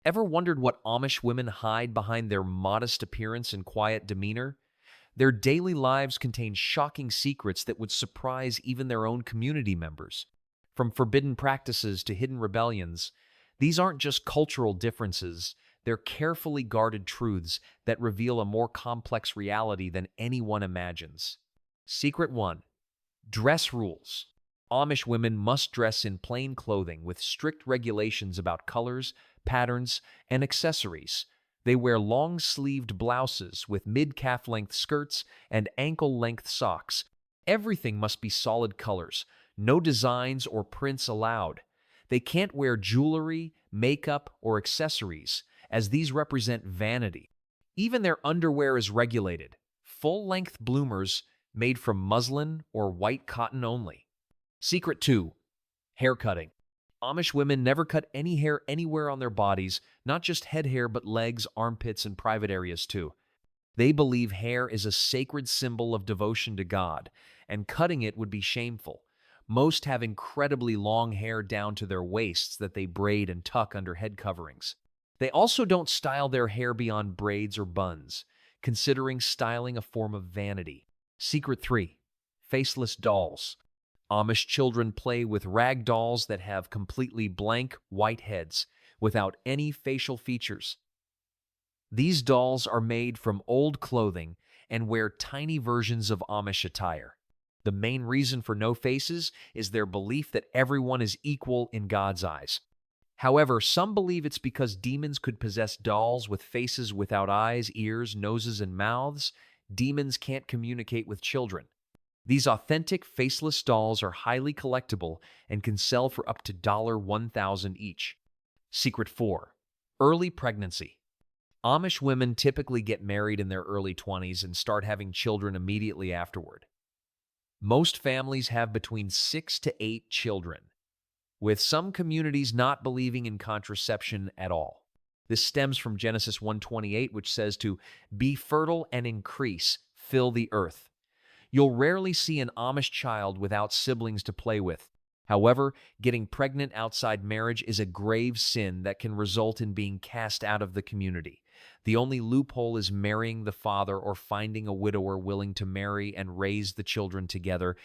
Ever wondered what Amish women hide behind their modest appearance and quiet demeanor? Their daily lives contain shocking secrets that would surprise even their own community members. From forbidden practices to hidden rebellions, these aren't just cultural differences, they're carefully guarded truths that reveal a more complex reality than anyone imagines. Secret 1. Dress rules. Amish women must dress in plain clothing with strict regulations about colors, patterns, and accessories. They wear long-sleeved blouses with mid-calf length skirts and ankle-length socks. Everything must be solid colors, no designs or prints allowed. They can't wear jewelry, makeup, or accessories, as these represent vanity. Even their underwear is regulated, full-length bloomers made from muslin or white cotton only. Secret 2. Hair cutting. Amish women never cut any hair anywhere on their bodies, not just head hair but legs, armpits, and private areas too. They believe hair is a sacred symbol of devotion to God, and cutting it would be shameful. Most have incredibly long hair down to their waists that they braid and tuck under head coverings. They also don't style their hair beyond braids or buns, considering styling a form of vanity. Secret 3. Faceless dolls. Amish children play with rag dolls that have completely blank, white heads, without any facial features. These dolls are made from old clothing and wear tiny versions of Amish attire. The main reason for no faces is their belief that everyone is equal in God's eyes. However, some believe it's because demons could possess dolls with faces without eyes, ears, noses, and mouths. Demons can't communicate with children. These authentic, faceless dolls are highly collectible and can sell for up to $1,000 each. Secret 4. Early pregnancy. Amish women typically get married in their early 20s and start having children immediately afterward. Most families have between 6 to 8 children, with some communities not believing in contraception at all. This stems from Genesis 1:28, which says to be fertile and increase, fill the earth. You'll rarely see an Amish child without siblings to play with. However, getting pregnant outside marriage is a grave sin that can result in being cast out of the community. The only loophole is marrying the father or finding a widower willing to marry and raise the children together.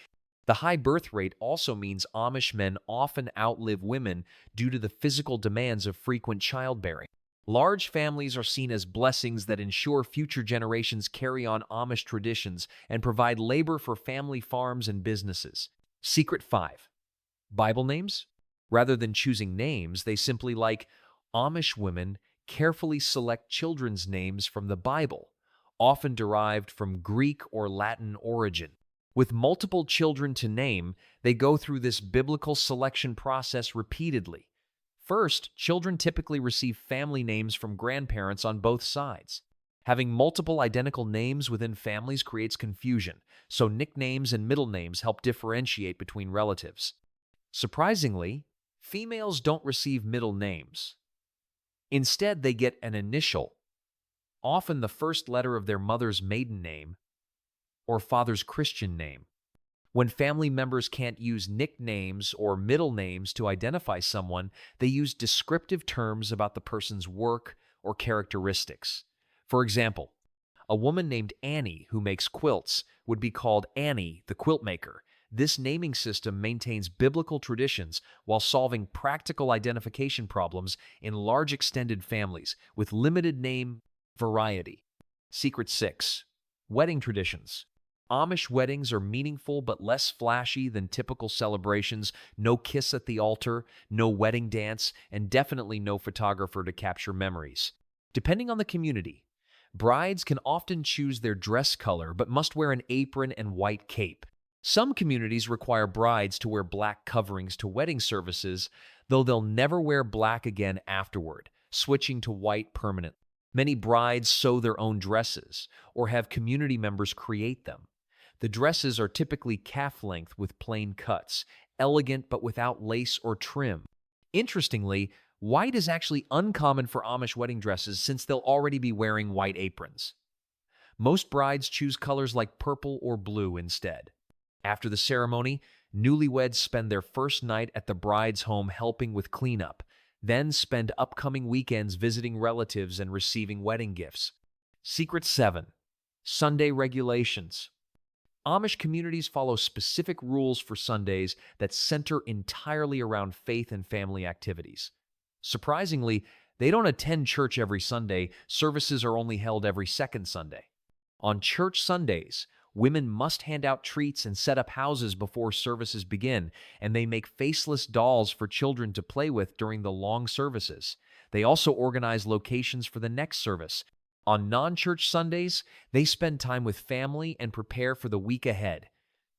The high birth rate also means Amish men often outlive women due to the physical demands of frequent childbearing. Large families are seen as blessings that ensure future generations carry on Amish traditions and provide labor for family farms and businesses. Secret 5. Bible names? Rather than choosing names, they simply like Amish women carefully select children's names from the Bible, often derived from Greek or Latin origin. With multiple children to name, they go through this biblical selection process repeatedly. First, children typically receive family names from grandparents on both sides. Having multiple identical names within families creates confusion, so nicknames and middle names help differentiate between relatives. Surprisingly, females don't receive middle names. Instead, they get an initial, often the first letter of their mother's maiden name or father's Christian name. When family members can't use nicknames or middle names to identify someone, they use descriptive terms about the person's work or characteristics. For example, a woman named Annie who makes quilts would be called Annie the quilt maker. This naming system maintains biblical traditions while solving practical identification problems in large extended families with limited name variety. Secret 6. Wedding traditions. Amish weddings are meaningful but less flashy than typical celebrations. No kiss at the altar, no wedding dance, and definitely no photographer to capture memories. Depending on the community, brides can often choose their dress color but must wear an apron and white cape. Some communities require brides to wear black coverings to wedding services, though they'll never wear black again afterward, switching to white permanently. Many brides sew their own dresses or have community members create them. The dresses are typically calf length with plain cuts, elegant but without lace or trim. Interestingly, white is actually uncommon for Amish wedding dresses since they'll already be wearing white aprons. Most brides choose colors like purple or blue instead. After the ceremony, newlyweds spend their first night at the bride's home helping with cleanup. then spend upcoming weekends visiting relatives and receiving wedding gifts. Secret 7. Sunday regulations. Amish communities follow specific rules for Sundays that center entirely around faith and family activities. Surprisingly, they don't attend church every Sunday. Services are only held every second Sunday. On church Sundays, women must hand out treats and set up houses before services begin, and they make faceless dolls for children to play with during the long services. They also organize locations for the next service. On non-church Sundays, they spend time with family and prepare for the week ahead.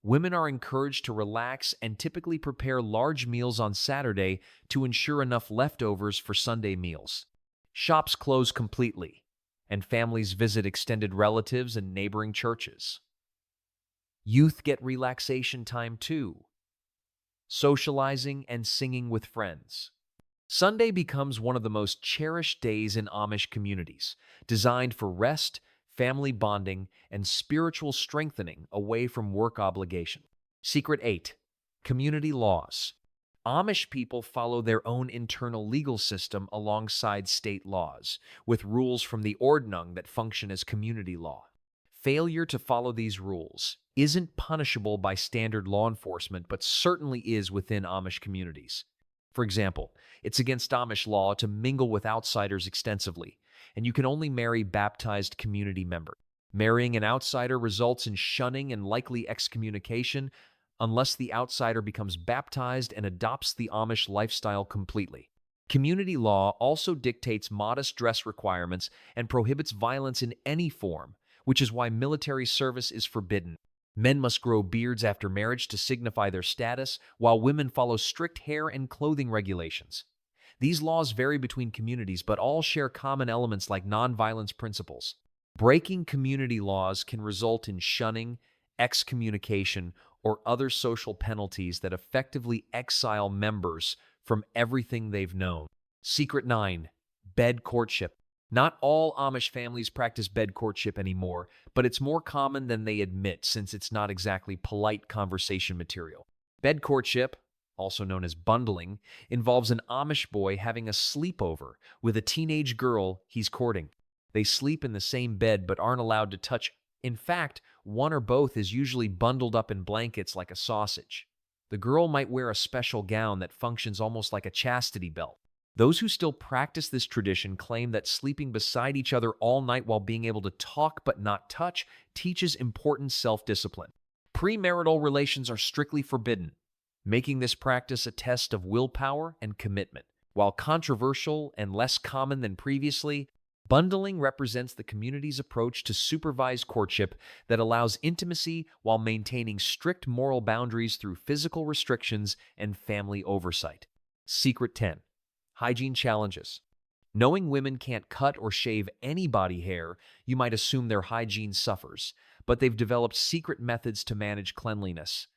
Women are encouraged to relax and typically prepare large meals on Saturday to ensure enough leftovers for Sunday meals. Shops close completely, and families visit extended relatives and neighboring churches. Youth get relaxation time too, socializing and singing with friends. Sunday becomes one of the most cherished days in Amish communities, designed for rest, family bonding, and spiritual strengthening away from work obligation. Secret 8. Community laws. Amish people follow their own internal legal system alongside state laws, with rules from the Ordnung that function as community law. Failure to follow these rules isn't punishable by standard law enforcement, but certainly is within Amish communities. For example, it's against Amish law to mingle with outsiders extensively, and you can only marry baptized community members. Marrying an outsider results in shunning and likely excommunication unless the outsider becomes baptized and adopts the Amish lifestyle completely. Community law also dictates modest dress requirements and prohibits violence in any form, which is why military service is forbidden. Men must grow beards after marriage to signify their status, while women follow strict hair and clothing regulations. These laws vary between communities, but all share common elements like nonviolence principles. Breaking community laws can result in shunning, excommunication, or other social penalties that effectively exile members from everything they've known. Secret 9. Bed courtship. Not all Amish families practice bed courtship anymore, but it's more common than they admit since it's not exactly polite conversation material. Bed courtship, also known as bundling, involves an Amish boy having a sleepover with a teenage girl he's courting. They sleep in the same bed but aren't allowed to touch. In fact, one or both is usually bundled up in blankets like a sausage. The girl might wear a special gown that functions almost like a chastity belt. Those who still practice this tradition claim that sleeping beside each other all night while being able to talk but not touch teaches important self-discipline. Premarital relations are strictly forbidden, making this practice a test of willpower and commitment. While controversial and less common than previously, bundling represents the community's approach to supervised courtship that allows intimacy while maintaining strict moral boundaries through physical restrictions and family oversight. Secret 10. Hygiene challenges. Knowing women can't cut or shave any body hair, you might assume their hygiene suffers, but they've developed secret methods to manage cleanliness.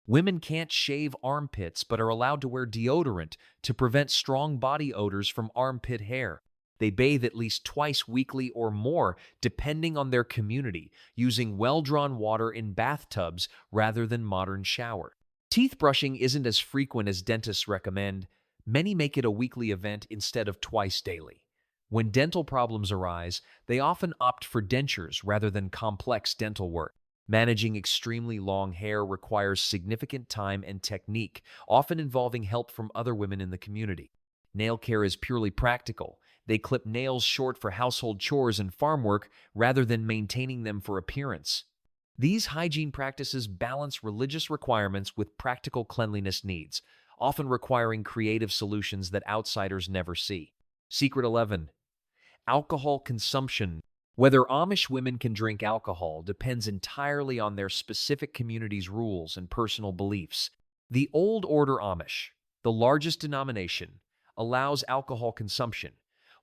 Women can't shave armpits but are allowed to wear deodorant to prevent strong body odors from armpit hair. They bathe at least twice weekly or more, depending on their community, using well-drawn water in bathtubs rather than modern shower. Teeth brushing isn't as frequent as dentists recommend. Many make it a weekly event instead of twice daily. When dental problems arise, they often opt for dentures rather than complex dental work. Managing extremely long hair requires significant time and technique, often involving help from other women in the community. Nail care is purely practical. They clip nails short for household chores and farm work rather than maintaining them for appearance. These hygiene practices balance religious requirements with practical cleanliness needs, often requiring creative solutions that outsiders never see. Secret 11. Alcohol consumption. Whether Amish women can drink alcohol depends entirely on their specific community's rules and personal beliefs. The Old Order Amish, the largest denomination, allows alcohol consumption,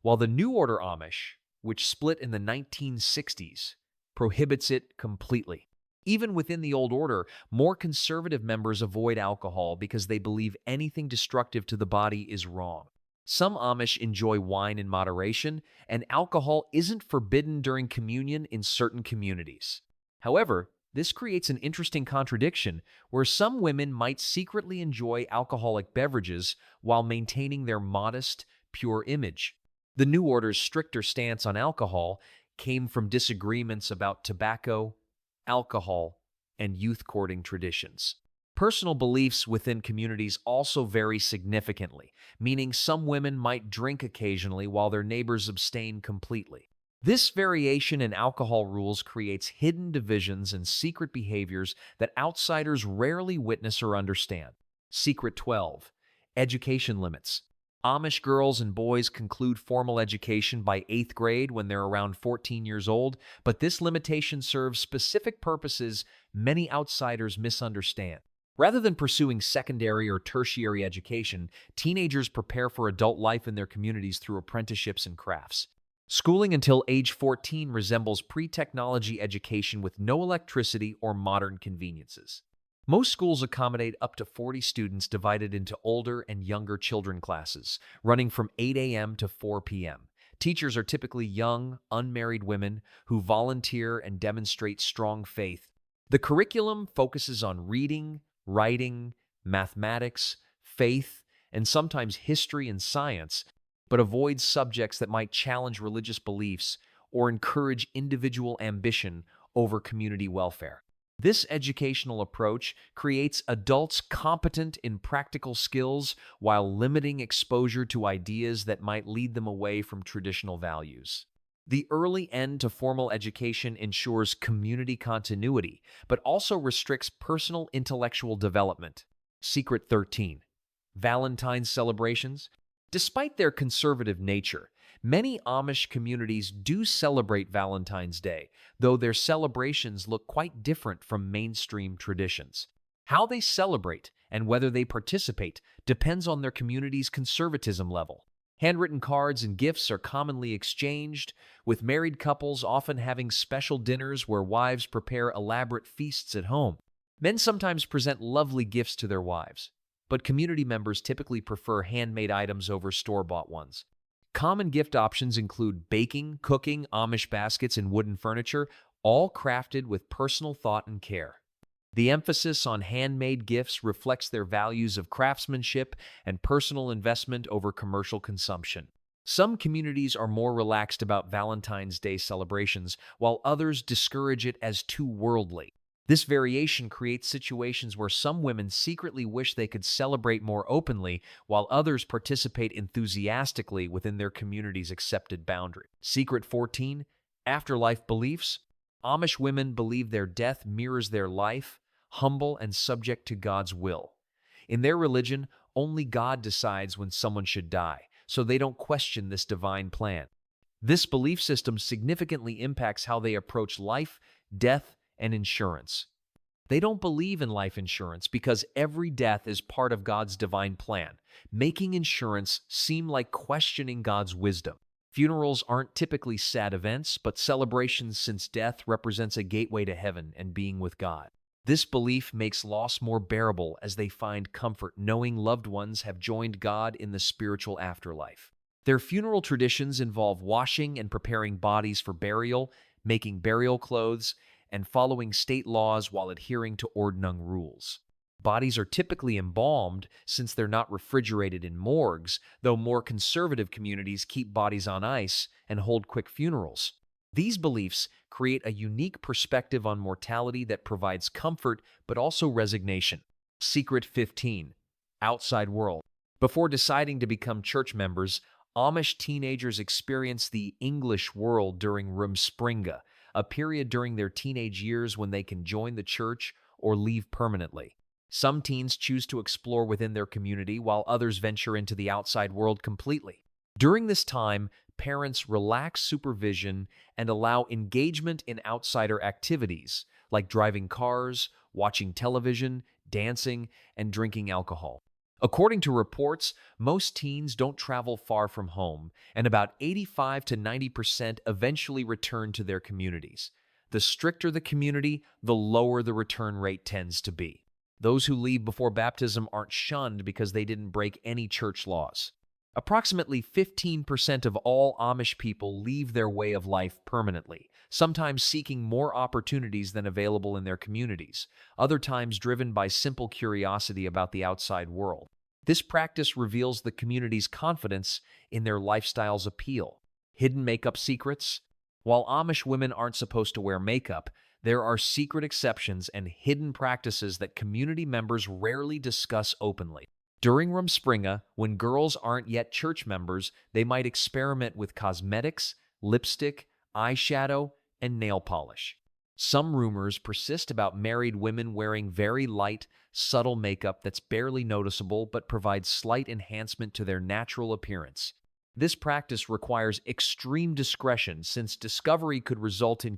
while the New Order Amish, which split in the 1960s, prohibits it completely. Even within the Old Order, more conservative members avoid alcohol because they believe anything destructive to the body is wrong. Some Amish enjoy wine in moderation, and alcohol isn't forbidden during communion in certain communities. However, This creates an interesting contradiction where some women might secretly enjoy alcoholic beverages while maintaining their modest, pure image. The New Order's stricter stance on alcohol came from disagreements about tobacco, alcohol, and youth courting traditions. Personal beliefs within communities also vary significantly, meaning some women might drink occasionally while their neighbors abstain completely. This variation in alcohol rules creates hidden divisions and secret behaviors that outsiders rarely witness or understand. Secret 12. Education limits. Amish girls and boys conclude formal education by 8th grade when they're around 14 years old, but this limitation serves specific purposes many outsiders misunderstand. Rather than pursuing secondary or tertiary education, teenagers prepare for adult life in their communities through apprenticeships and crafts. Schooling until age 14 resembles pre-technology education with no electricity or modern conveniences. Most schools accommodate up to 40 students divided into older and younger children classes, running from 8 a.m. to 4 p.m. Teachers are typically young, unmarried women who volunteer and demonstrate strong faith. The curriculum focuses on reading, writing, mathematics, faith, and sometimes history and science, but avoids subjects that might challenge religious beliefs or encourage individual ambition over community welfare. This educational approach creates adults competent in practical skills while limiting exposure to ideas that might lead them away from traditional values. The early end to formal education ensures community continuity, but also restricts personal intellectual development. Secret 13. Valentine's celebrations. Despite their conservative nature, many Amish communities do celebrate Valentine's Day, though their celebrations look quite different from mainstream traditions. How they celebrate and whether they participate depends on their community's conservatism level. Handwritten cards and gifts are commonly exchanged, with married couples often having special dinners where wives prepare elaborate feasts at home. Men sometimes present lovely gifts to their wives, but community members typically prefer handmade items over store-bought ones. Common gift options include baking, cooking, Amish baskets, and wooden furniture, all crafted with personal thought and care. The emphasis on handmade gifts reflects their values of craftsmanship and personal investment over commercial consumption. Some communities are more relaxed about Valentine's Day celebrations, while others discourage it as too worldly. This variation creates situations where some women secretly wish they could celebrate more openly, while others participate enthusiastically within their community's accepted boundary. Secret 14. Afterlife beliefs. Amish women believe their death mirrors their life, humble and subject to God's will. In their religion, only God decides when someone should die, so they don't question this divine plan. This belief system significantly impacts how they approach life, death, and insurance. They don't believe in life insurance because every death is part of God's divine plan, making insurance seem like questioning God's wisdom. Funerals aren't typically sad events, but celebrations since death represents a gateway to heaven and being with God. This belief makes loss more bearable as they find comfort knowing loved ones have joined God in the spiritual afterlife. Their funeral traditions involve washing and preparing bodies for burial, making burial clothes, and following state laws while adhering to ordnung rules. Bodies are typically embalmed since they're not refrigerated in morgues, though more conservative communities keep bodies on ice and hold quick funerals. These beliefs create a unique perspective on mortality that provides comfort but also resignation. Secret 15. Outside world. Before deciding to become church members, Amish teenagers experience the English world during Rumspringa, a period during their teenage years when they can join the church or leave permanently. Some teens choose to explore within their community while others venture into the outside world completely. During this time, parents relax supervision and allow engagement in outsider activities like driving cars, watching television, dancing, and drinking alcohol. According to reports, most teens don't travel far from home, and about 85 to 90% eventually return to their communities. The stricter the community, the lower the return rate tends to be. Those who leave before baptism aren't shunned because they didn't break any church laws. Approximately 15% of all Amish people leave their way of life permanently, sometimes seeking more opportunities than available in their communities, other times driven by simple curiosity about the outside world. This practice reveals the community's confidence in their lifestyle's appeal. Hidden makeup secrets? While Amish women aren't supposed to wear makeup, there are secret exceptions and hidden practices that community members rarely discuss openly. During Rumspringa, when girls aren't yet church members, they might experiment with cosmetics, lipstick, eyeshadow, and nail polish. Some rumors persist about married women wearing very light, subtle makeup that's barely noticeable but provides slight enhancement to their natural appearance. This practice requires extreme discretion since discovery could result in